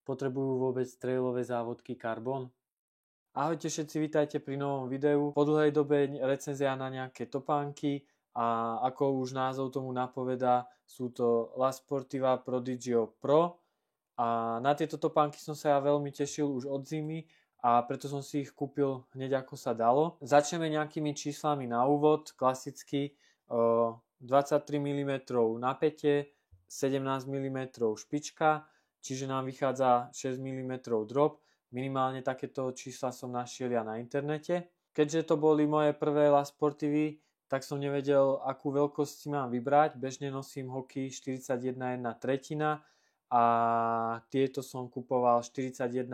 Potrebujú vôbec trailové závodky Carbon? Ahojte všetci, vítajte pri novom videu. Po dlhej dobe recenzia na nejaké topánky a ako už názov tomu napovedá, sú to La Sportiva Prodigio Pro a na tieto topánky som sa ja veľmi tešil už od zimy a preto som si ich kúpil hneď ako sa dalo. Začneme nejakými číslami na úvod, klasicky 23 mm napätie, 17 mm špička, čiže nám vychádza 6 mm drop. Minimálne takéto čísla som našiel ja na internete. Keďže to boli moje prvé La Sportivy, tak som nevedel, akú veľkosť si mám vybrať. Bežne nosím Hoky 41,1 tretina a tieto som kupoval 41,5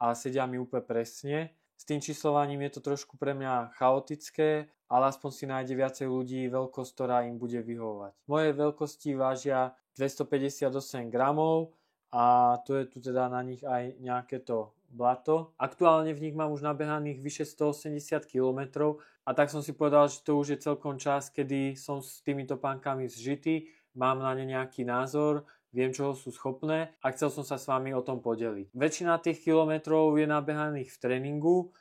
a sedia mi úplne presne. S tým číslovaním je to trošku pre mňa chaotické, ale aspoň si nájde viacej ľudí veľkosť, ktorá im bude vyhovovať. Moje veľkosti vážia 258 gramov a to je tu teda na nich aj nejaké to blato. Aktuálne v nich mám už nabehaných vyše 180 km a tak som si povedal, že to už je celkom čas, kedy som s týmito pánkami zžitý, mám na ne nejaký názor, viem, čoho sú schopné a chcel som sa s vami o tom podeliť. Väčšina tých kilometrov je nabehaných v tréningu,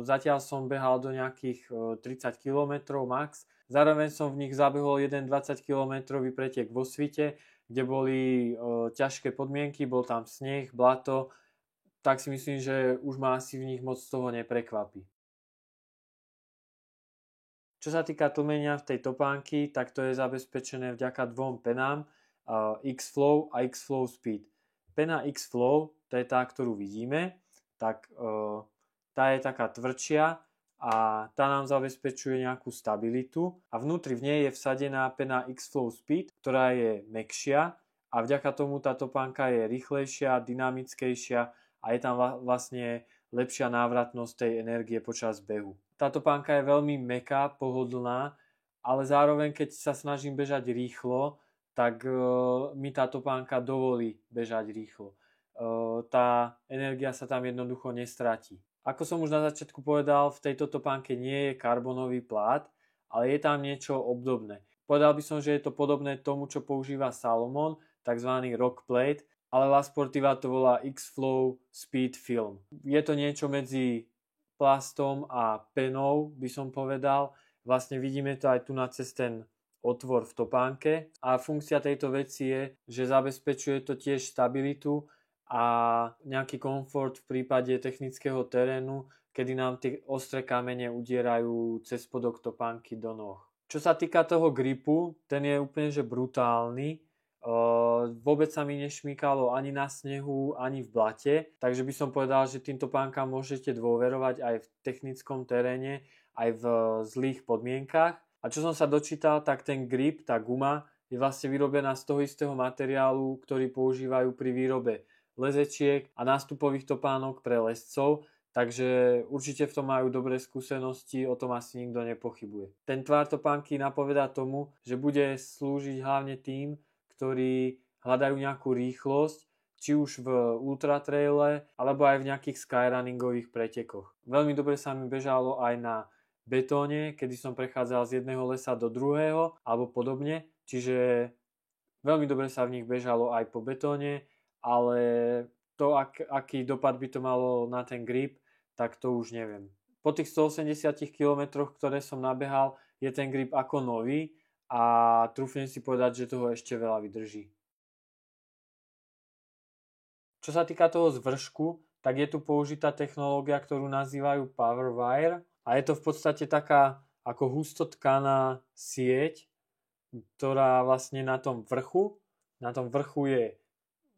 zatiaľ som behal do nejakých 30 km max. Zároveň som v nich zabehol jeden 20 km pretek vo Svite, kde boli ťažké podmienky, bol tam sneh, blato, tak si myslím, že už ma asi v nich moc z toho neprekvapí. Čo sa týka tlmenia v tej topánky, tak to je zabezpečené vďaka dvom penám, X-Flow a X-Flow Speed. Pena X-Flow, to je tá, ktorú vidíme, tak tá je taká tvrdšia a tá nám zabezpečuje nejakú stabilitu a vnútri v nej je vsadená pena X-Flow Speed, ktorá je mäkšia a vďaka tomu tá topánka je rýchlejšia, dynamickejšia a je tam vlastne lepšia návratnosť tej energie počas behu. Tá topánka je veľmi mäkká, pohodlná, ale zároveň keď sa snažím bežať rýchlo, tak mi tá topánka dovolí bežať rýchlo. Tá energia sa tam jednoducho nestratí. Ako som už na začiatku povedal, v tejto topánke nie je karbonový plát, ale je tam niečo obdobné. Povedal by som, že je to podobné tomu, čo používa Salomon, tzv. Rock plate, ale La Sportiva to volá X-Flow Speed Film. Je to niečo medzi plastom a penou, by som povedal. Vlastne vidíme to aj tu na cez ten otvor v topánke a funkcia tejto veci je, že zabezpečuje to tiež stabilitu a nejaký komfort v prípade technického terénu, kedy nám tie ostré kamene udierajú cez spodok topánky do noh. Čo sa týka toho gripu, ten je úplne že brutálny. Vôbec sa mi nešmykalo ani na snehu, ani v blate, takže by som povedal, že týmto topánkam môžete dôverovať aj v technickom teréne, aj v zlých podmienkach. A čo som sa dočítal, tak ten grip, tá guma, je vlastne vyrobená z toho istého materiálu, ktorý používajú pri výrobe lezečiek a nástupových topánok pre lescov, takže určite v tom majú dobré skúsenosti, o tom asi nikto nepochybuje. Ten tvar topánky napovedá tomu, že bude slúžiť hlavne tým, ktorí hľadajú nejakú rýchlosť, či už v ultratraile, alebo aj v nejakých skyrunningových pretekoch. Veľmi dobre sa mi bežalo aj na betóne, kedy som prechádzal z jedného lesa do druhého, alebo podobne, čiže veľmi dobre sa v nich bežalo aj po betóne, ale to, aký dopad by to malo na ten grip, tak to už neviem. Po tých 180 km, ktoré som nabehal, je ten grip ako nový a trúfnem si povedať, že toho ešte veľa vydrží. Čo sa týka toho zvršku, tak je tu použitá technológia, ktorú nazývajú PowerWire a je to v podstate taká ako hustotkaná sieť, ktorá vlastne na tom vrchu je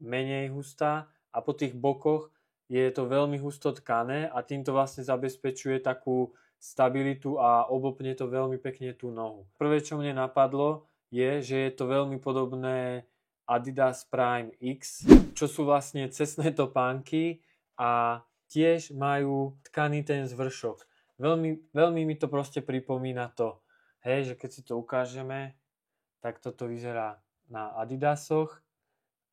menej hustá a po tých bokoch je to veľmi husto tkané a týmto vlastne zabezpečuje takú stabilitu a obopne to veľmi pekne tú nohu. Prvé, čo mne napadlo, je, že je to veľmi podobné Adidas Prime X, čo sú vlastne cestné topánky a tiež majú tkaný ten zvršok. Veľmi mi to proste pripomína to, že keď si to ukážeme, tak toto vyzerá na Adidasoch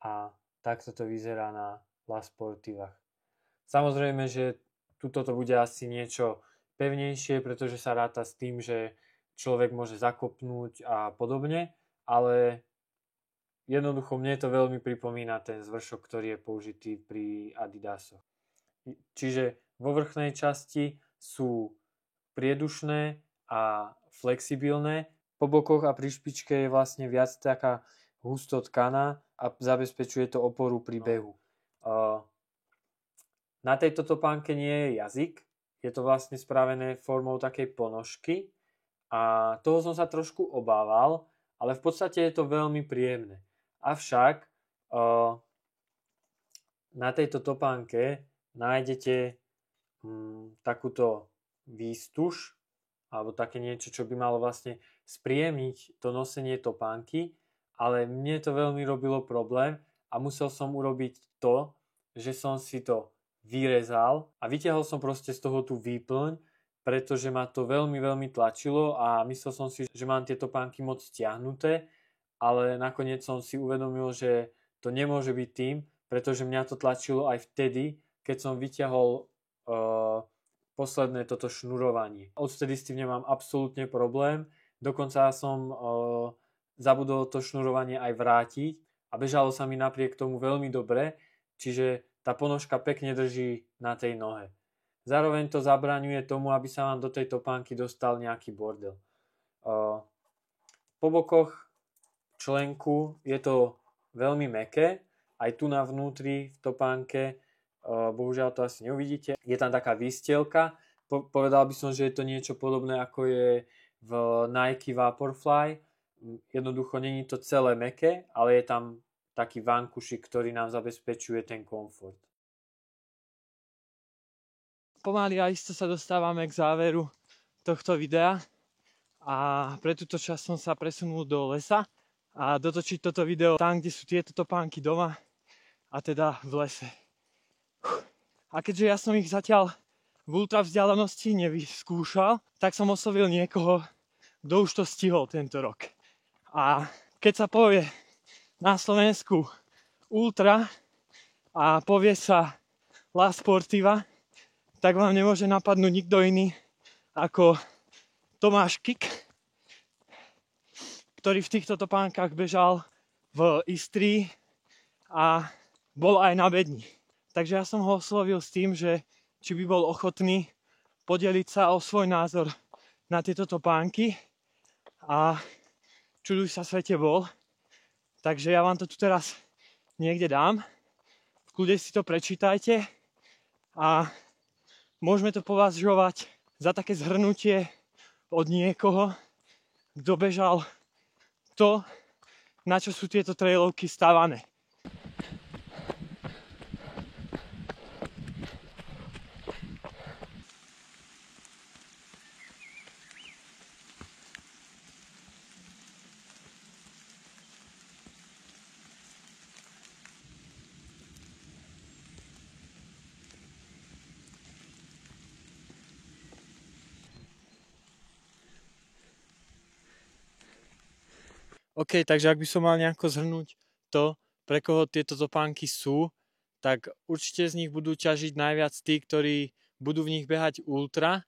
a takto to vyzerá na La Sportivách. Samozrejme, že tuto to bude asi niečo pevnejšie, pretože sa ráta s tým, že človek môže zakopnúť a podobne, ale jednoducho mne to veľmi pripomína ten zvršok, ktorý je použitý pri Adidasoch. Čiže vo vrchnej časti sú priedušné a flexibilné. Po bokoch a pri špičke je vlastne viac taká husto tkaná a zabezpečuje to oporu pri behu. Na tejto topánke nie je jazyk, je to vlastne spravené formou takej ponožky a toho som sa trošku obával, ale v podstate je to veľmi príjemné. Avšak na tejto topánke nájdete takúto výstuž alebo také niečo, čo by malo vlastne spríjemniť to nosenie topánky, ale mne to veľmi robilo problém a musel som urobiť to, že som si to vyrezal a vytiahol som proste z toho tú výplň, pretože ma to veľmi, veľmi tlačilo a myslel som si, že mám tie topánky moc stiahnuté, ale nakoniec som si uvedomil, že to nemôže byť tým, pretože mňa to tlačilo aj vtedy, keď som vyťahol posledné toto šnurovanie. Odvtedy s tým nemám absolútne problém, dokonca som zabudol to šnurovanie aj vrátiť a bežalo sa mi napriek tomu veľmi dobre, čiže tá ponožka pekne drží na tej nohe. Zároveň to zabraňuje tomu, aby sa vám do tej topánky dostal nejaký bordel. Po bokoch členku je to veľmi mäkké, aj tu na vnútri v topánke, bohužiaľ to asi neuvidíte, je tam taká výstielka. Povedal by som, že je to niečo podobné ako je v Nike Vaporfly. Jednoducho není to celé mäkké, ale je tam taký vankušik, ktorý nám zabezpečuje ten komfort. Pomaly a isto sa dostávame k záveru tohto videa a pre túto časť som sa presunul do lesa a dotočiť toto video tam, kde sú tieto topánky doma a teda v lese. A keďže ja som ich zatiaľ v ultra vzdialenosti nevyskúšal, tak som oslovil niekoho, kto už to stihol tento rok. A keď sa povie na Slovensku ultra a povie sa La Sportiva, tak vám nemôže napadnúť nikto iný ako Tomáš Kik, ktorý v týchto topánkach bežal v Istrii a bol aj na bedni. Takže ja som ho oslovil s tým, že či by bol ochotný podeliť sa o svoj názor na tieto topánky a čuduj sa svete bol. Takže ja vám to tu teraz niekde dám. V kľude si to prečítajte a môžeme to považovať za také zhrnutie od niekoho, kto bežal to, na čo sú tieto trailovky stavané. OK, takže ak by som mal nejako zhrnúť to, pre koho tieto topánky sú, tak určite z nich budú ťažiť najviac tí, ktorí budú v nich behať ultra.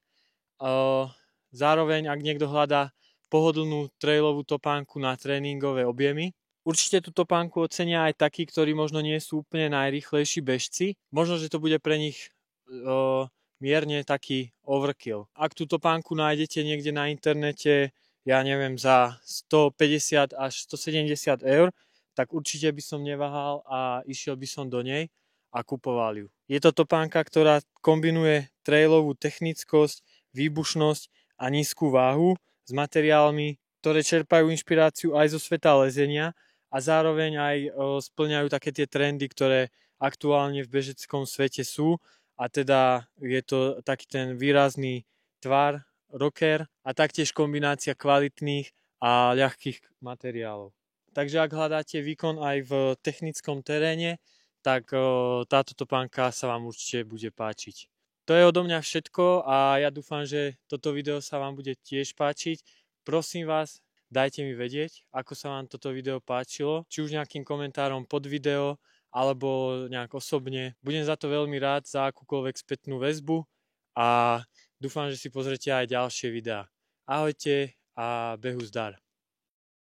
Zároveň, ak niekto hľadá pohodlnú trailovú topánku na tréningové objemy, určite tú topánku ocenia aj takí, ktorí možno nie sú úplne najrýchlejší bežci. Možno, že to bude pre nich mierne taký overkill. Ak tú topánku nájdete niekde na internete, ja neviem, za 150 až 170 eur, tak určite by som neváhal a išiel by som do nej a kupoval ju. Je to topánka, ktorá kombinuje trailovú technickosť, výbušnosť a nízku váhu s materiálmi, ktoré čerpajú inšpiráciu aj zo sveta lezenia a zároveň aj spĺňajú také tie trendy, ktoré aktuálne v bežeckom svete sú, a teda je to taký ten výrazný tvar, rocker a taktiež kombinácia kvalitných a ľahkých materiálov. Takže ak hľadáte výkon aj v technickom teréne, tak táto topánka sa vám určite bude páčiť. To je odo mňa všetko a ja dúfam, že toto video sa vám bude tiež páčiť. Prosím vás, dajte mi vedieť, ako sa vám toto video páčilo, či už nejakým komentárom pod video, alebo nejak osobne. Budem za to veľmi rád, za akúkoľvek spätnú väzbu a dúfam, že si pozrete aj ďalšie videá. Ahojte a behu zdar.